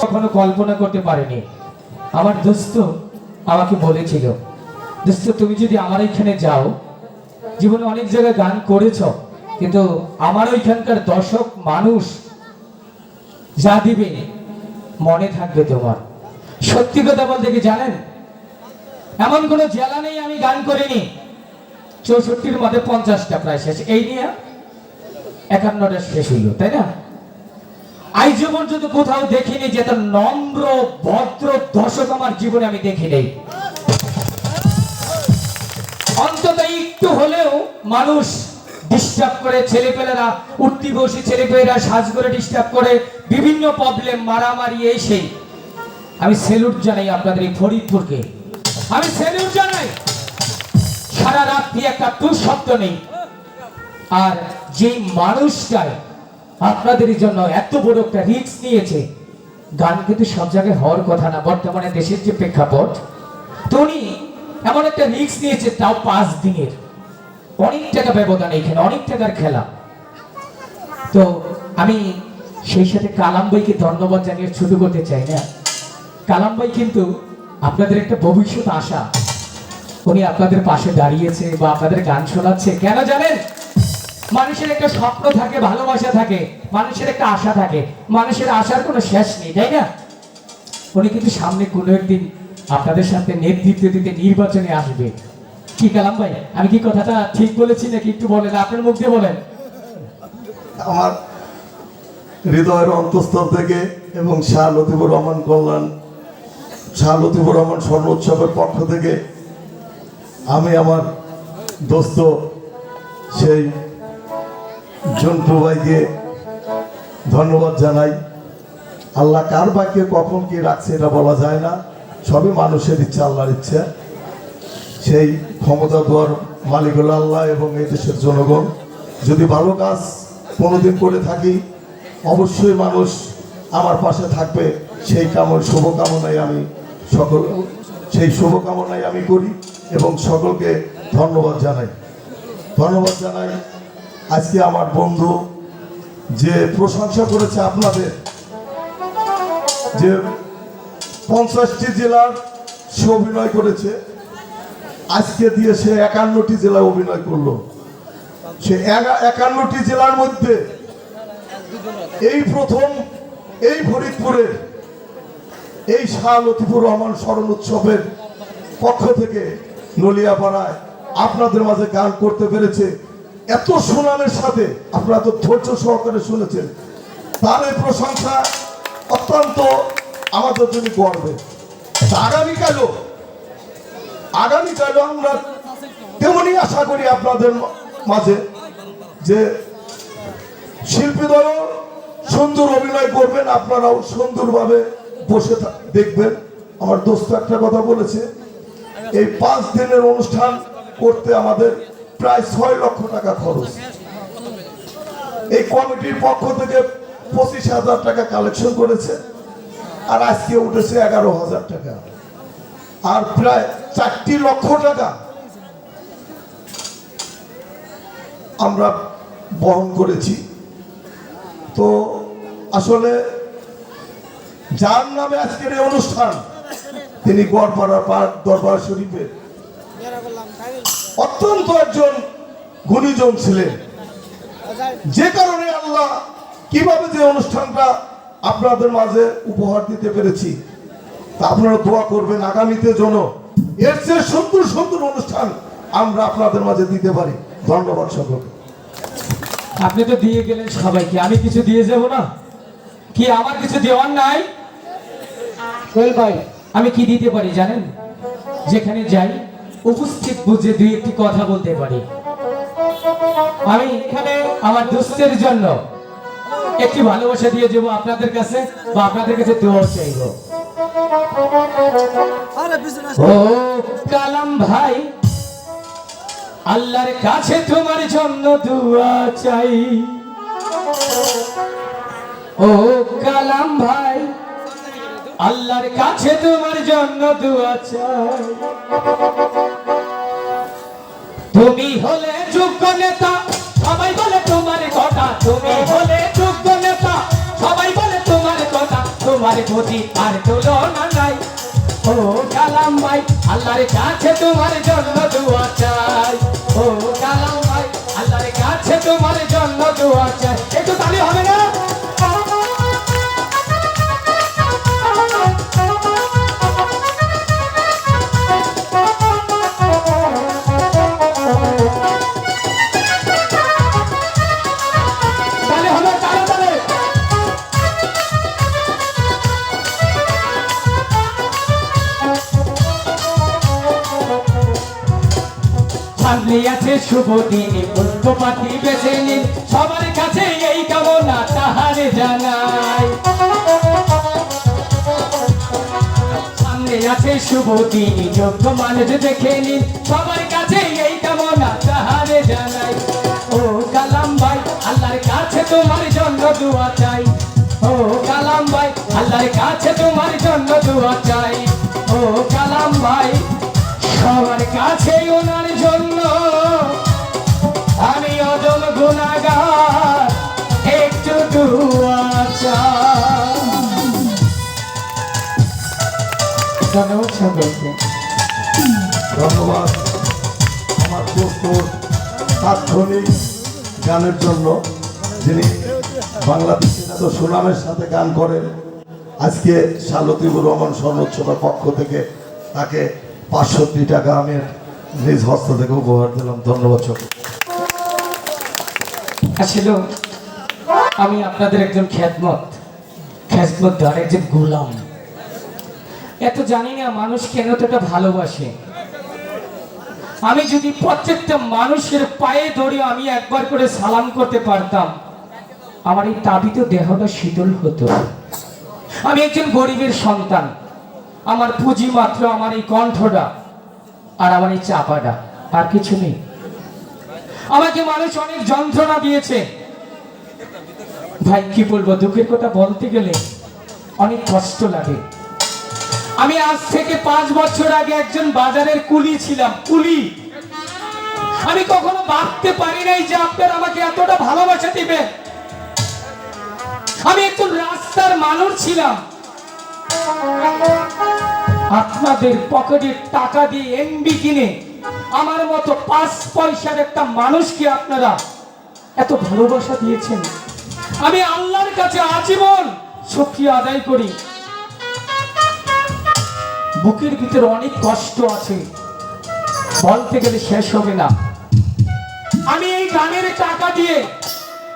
কখনো কল্পনা করতে পারিনি। আমার দোস্ত আমাকে বলেছিল, দোস্ত তুমি যদি আমার এখানে যাও, জীবনে অনেক জায়গায় গান করেছ, কিন্তু আমার ওইখানকার দর্শক মানুষ যা দিবে মনে থাকবে তোমার। সত্যি কথা বলতে কি জানেন, এমন কোনো জেলা নেই আমি গান করিনি। 64-র মধ্যে 50টা প্রায় শেষ, এই নিয়ে 51টা শেষ হইল, তাই না? আজ পর্যন্ত কোথাও দেখিনি যে তার নম্র ভদ্র দর্শক আমার জীবনে আমি দেখি নেই। অন্তত একটু হলেও মানুষ ডিস্টার্ব করে, ছেলেপেলেরা উঠতি বসে ছেলেপেলেরা সাজ করে ডিস্টার্ব করে, বিভিন্ন প্রবলেম মারামারি এই সেই। আমি স্যালুট জানাই আপনাদের এই ফরিদপুরকে, আমি স্যালুট জানাই। সারা রাত্রি একটা টু শব্দ নেই। আর যে মানুষটাই আপনাদের জন্য এত বড় একটা রিস্ক নিয়েছে, গান কিন্তু সব জায়গায় হওয়ার কথা না বর্তমানে দেশের যে প্রেক্ষাপট, তো উনি এমন একটা রিস্ক নিয়েছে, তাও 5 দিনের। অনেক টাকা ব্যবধান, এখানে অনেক টাকার খেলা। তো আমি সেই সাথে কালাম ভাইকে ধন্যবাদ জানিয়ে ছোট করতে চাই না। কালাম ভাই কিন্তু আপনাদের একটা ভবিষ্যৎ আশা, উনি আপনাদের পাশে দাঁড়িয়েছে বা আপনাদের গান শোনাচ্ছে। কেন জানেন? মানুষের একটা স্বপ্ন থাকে, ভালোবাসা থাকে, মানুষের একটা আশা থাকে, মানুষের আশার কোনো শেষ নেই, তাই না? উনি কিন্তু সামনে কোনো একদিন আপনাদের সাথে নেতৃত্ব দিতে নির্বাচনে আসবে। কি কালাম ভাই, আমি কি কথাটা ঠিক বলেছি নাকি একটু বলেন, আপনার মুখ দিয়ে বলেন। আমার হৃদয়ের অন্তঃস্থল থেকে এবং শাহ লতিফুর রহমান কল্যাণ, শাহ লতিফুর রহমান স্বর্ণ উৎসবের পক্ষ থেকে আমি আমার দোস্ত সেই জন্টু ভাইকে ধন্যবাদ জানাই। আল্লাহ কার ভাগ্যে কখন কি রাখছে এটা বলা যায় না, সবই মানুষের ইচ্ছা, আল্লাহর ইচ্ছা। সেই ক্ষমতা দেওয়ার মালিক হলো আল্লাহ এবং এই দেশের জনগণ। যদি ভালো কাজ কোনোদিন করে থাকি, অবশ্যই মানুষ আমার পাশে থাকবে, সেই শুভকামনায় আমি সেই শুভকামনায় আমি করি এবং সকলকে ধন্যবাদ জানাই। আজকে আমার বন্ধু যে প্রশংসা করেছে আপনাদের, যে 50টি জেলার সে অভিনয় করেছে, আজকে দিয়ে সে 51টি জেলায় অভিনয় করলো। সে 51টি জেলার মধ্যে এই প্রথম এই ফরিদপুরের এই শাহ লতিফুর রহমান স্মরণ উৎসবের পক্ষ থেকে নলিয়াপাড়ায় আপনাদের মাঝে গান করতে পেরেছে। এত সুনামের সাথে আপনারা তো ধৈর্য সহকারে শুনেছেন, তার এই প্রশংসা অত্যন্ত আমাদের জন্য গর্বের। আগামীকালও আমরা তেমনই আশা করি আপনাদের মাঝে যে শিল্পীদলও সুন্দর অভিনয় করবেন, আপনারাও সুন্দরভাবে বসে দেখবেন। আমার দোস্ত একটা কথা বলেছে, এই 5 দিনের অনুষ্ঠান করতে আমাদের প্রায় 6 লক্ষ টাকা খরচ। এই কমিটির পক্ষ থেকে 25,000 টাকা কালেকশন করেছে, আর আজকে উঠেছে 11,000 টাকা, আর প্রায় 4 লক্ষ টাকা আমরা বহন করেছি। তো আসলে যার নামে আজকের এই অনুষ্ঠান, তিনি গড়পাড়া দরবার শরীফের অত্যন্ত একজন গুণীজন ছিলেন, যে কারণে আল্লাহ কিভাবে যে অনুষ্ঠানটা আপনাদের মাঝে উপহার দিতে পেরেছি, তা আপনারা দোয়া করবেন আগামীতে যেন এর চেয়ে সুন্দর সুন্দর অনুষ্ঠান আমরা আপনাদের মাঝে দিতে পারি। ধন্যবাদ সকলকে। আপনি তো দিয়ে গেলেন সবাইকে, আমি কিছু দিয়ে যাব না? কি আমার কিছু দেওয়ার নাই? ভাই আমি কি দিতে পারি জানেন? যেখানে যাই উপস্থিত বুঝে 2-1টি কথা বলতে পারি। আমি এখানে আমার দোস্তের জন্য একটি ভালোবাসা দিয়ে যাবো আপনাদের কাছে, বা আপনাদের কাছে দোয়া চাইব। ও কালাম ভাই, আল্লাহর কাছে তোমার জন্য দোয়া চাই। ও কালাম ভাই, আল্লাহর কাছে তোমার জন্য দোয়া চাই। তুমি হলে যোগ্য নেতা, সবাই বলে তোমার কথা। তুমি হলে যোগ্য নেতা, সবাই বলে তোমার কথা। তোমার প্রতি আর তুলনা নাই। ও কালাম ভাই আল্লাহর কাছে তোমার জন্য দোয়া চাই। ও কালাম ভাই আল্লাহর কাছে তোমার জন্য দোয়া চাই। একটু তালি হবে না? তালি হবে, তালি তালি। সামনে আছে শুভ দিনে পুষ্পপাতি বেছে নিন, সবার কাছে এই কামনা তাহারে জানাই। সামনে আছে শুভ দিনে যোগ্য মানুষ দেখে নিন, সবার কাছে এই কামনা তাহারে জানাই। ও কালাম ভাই আল্লাহর কাছে তোমার জন্য দোয়া চাই। ও কালাম ভাই আল্লাহর কাছে তোমার জন্য দোয়া চাই। ও কালাম ভাই সবার কাছে ওনার জন্য আমি অদম গুনাহগার, একটু দোয়া চাই। ধন্যবাদ সকলকে। ধন্যবাদ আমার প্রস্তুত তাৎক্ষণিক গানের জন্য, যিনি বাংলাদেশের এত সুনামের সাথে গান করেন। আজকে শাহ লতিফুর রহমান স্বর্ণোৎসবের পক্ষ থেকে তাকে 500 টাকা আমি নিজ হস্ত থেকে উপহার দিলাম। ধন্যবাদ সকল। আসলে আমি আপনাদের একজন খেদমতদার, একজন গোলাম। এত জানি না মানুষ কেন এতটা ভালোবাসে। আমি যদি প্রত্যেকটা মানুষের পায়ে ধরে আমি একবার করে সালাম করতে পারতাম, আমার এই তাবিত দেহটা শীতল হতো। আমি একজন গরিবের সন্তান, আমার পুঁজি মাত্র আমার এই কণ্ঠটা আর আমার এই চাপাটা, আর কিছু নেই। আমাকে মানুষ অনেক যন্ত্রণা দিয়েছে ভাই, কি বলবো, দুঃখের কথা বলতে গেলে অনেক কষ্ট লাগে। আমি আজ থেকে 5 বছর আগে একজন বাজারের কুলি ছিলাম, কুলি। আমি কখনো ভাবতে পারি নাই যে আপনারা আমাকে এতটা ভালোবাসা দিবেন। আমি একজন রাস্তার মানুষ ছিলাম। আপনাদের পকেটের টাকা দিয়ে এমবি কিনে আমার মতো 5 পয়সার একটা মানুষকে আপনারা এত ভালোবাসা দিয়েছেন। আমি আল্লাহর কাছে আজীবন শুকরিয়া আদায় করি। বুকের ভিতরে অনেক কষ্ট আছে, বলতে গেলে শেষ হবে না। আমি এই গানের টাকা দিয়ে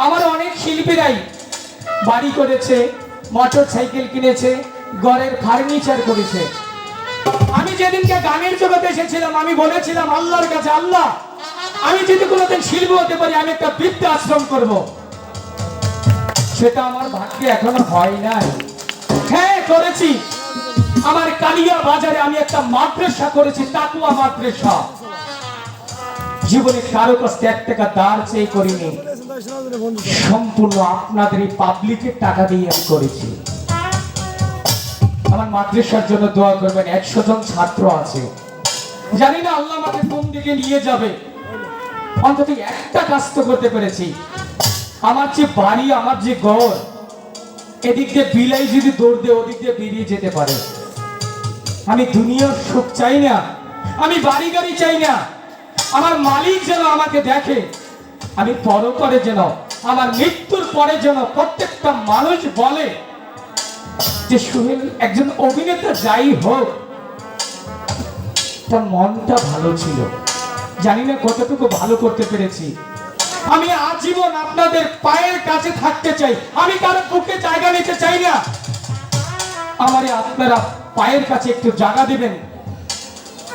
আমার অনেক শিল্পীরাই বাড়ি করেছে, মোটর সাইকেল কিনেছে, ঘরের ফার্নিচার করেছে। আমি যেদিনকে গানের জগতে এসেছিলাম আমি বলেছিলাম আল্লাহর কাছে, আল্লাহ আমি যদি কোনোদিন শিল্পী হতে পারি আমি একটা বৃদ্ধাশ্রম করব। সেটা আমার ভাগ্যে এখনো হয় নাই। হ্যাঁ করেছি, আমার কালিয়া বাজারে আমি একটা মাদ্রাসা করেছি, তাকুয়া মাদ্রাসা। জীবনে কারো কাছে 1 টাকা দাঁড় চেয়ে করিনি, সম্পূর্ণ আপনাদের এই পাবলিকের টাকা দিয়ে আমি করেছি। আমার মাদ্রাসার জন্য দোয়া করবেন। 100 জন ছাত্র আছে, জানি না আল্লাহ আমাকে কোন দিকে নিয়ে যাবে। অন্তত একটা কাজ তো করতে পেরেছি। আমার যে বাড়ি, আমার যে ঘর, এদিক দিয়ে বিলাই যদি দৌড় দিয়ে ওদিক দিয়ে বেরিয়ে যেতে পারে। আমি দুনিয়ার সুখ চাই না, আমি বাড়ি গাড়ি চাই না। আমার মালিক যেন আমাকে দেখে, আমি পরপরে যেন, আমার মৃত্যুর পরে যেন প্রত্যেকটা মানুষ বলে যে সোহেল একজন অভিনেতা, যাই হোক তার মনটা ভালো ছিল। জানি না কতটুকু ভালো করতে পেরেছি। আমি আজীবন আপনাদের পায়ের কাছে থাকতে চাই, আমি কারো বুকে জায়গা নিতে চাই না। আমারে আপনারা পায়ের কাছে একটু জায়গা দিবেন।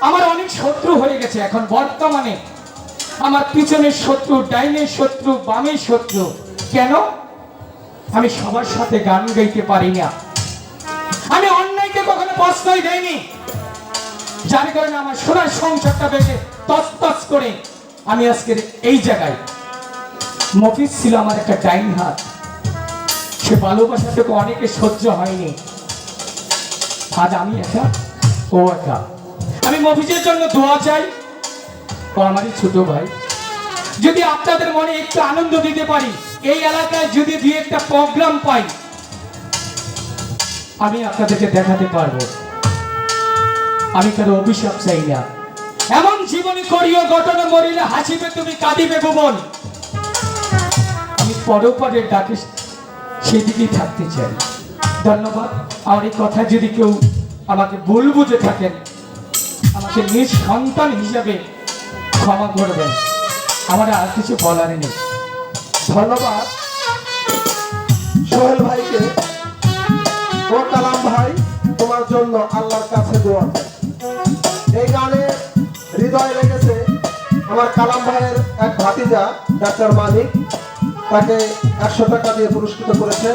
আমার অনেক শত্রু হয়ে গেছে এখন বর্তমানে। আমার পিছনের শত্রু, ডাইনের শত্রু, বামের শত্রু। কেন? আমি সবার সাথে গান গাইতে পারি না। আমি অন্যায়কে কখনো প্রশ্রয় দেইনি, যার কারণে আমার সোনার সংসারটা বেঁচে তস করে আমি আজকের এই জায়গায়। মফিজ ছিল আমার একটা ডাইন হাত, সে ভালোবাসাটুকু অনেকে সহ্য হয়নি। আজ আমি একা, ও একা। আমি মফিজের জন্য দোয়া চাই, ও আমারই ছোট ভাই। যদি আপনাদের মনে একটু আনন্দ দিতে পারি, এই এলাকায় যদি 2 একটা প্রোগ্রাম পাই, আমি আপনাদেরকে দেখাতে পারবো। আমি কারো অভিশাপ চাই না। এমন জীবনী করিও ঘটনা মরিলে হাসিবে তুমি কাঁদিবে ভুবন। আমি পরপরের ডাকে সেদিকেই থাকতে চাই। ধন্যবাদ। আর এই কথা যদি কেউ আমাকে ভুল বুঝে থাকেন, আমাকে নিজ সন্তান হিসাবে ক্ষমা করবেন। আমার আর কিছু বলার নেই। ধন্যবাদ সোহেল ভাইকে। ও কালাম ভাই, তোমার জন্য আল্লাহর কাছে দোয়া চাই। এই গানে হৃদয় লেগেছে আমার কালাম ভাইয়ের এক ভাতিজা ডাক্তার মানিক, তাকে 100 টাকা দিয়ে পুরস্কৃত করেছে।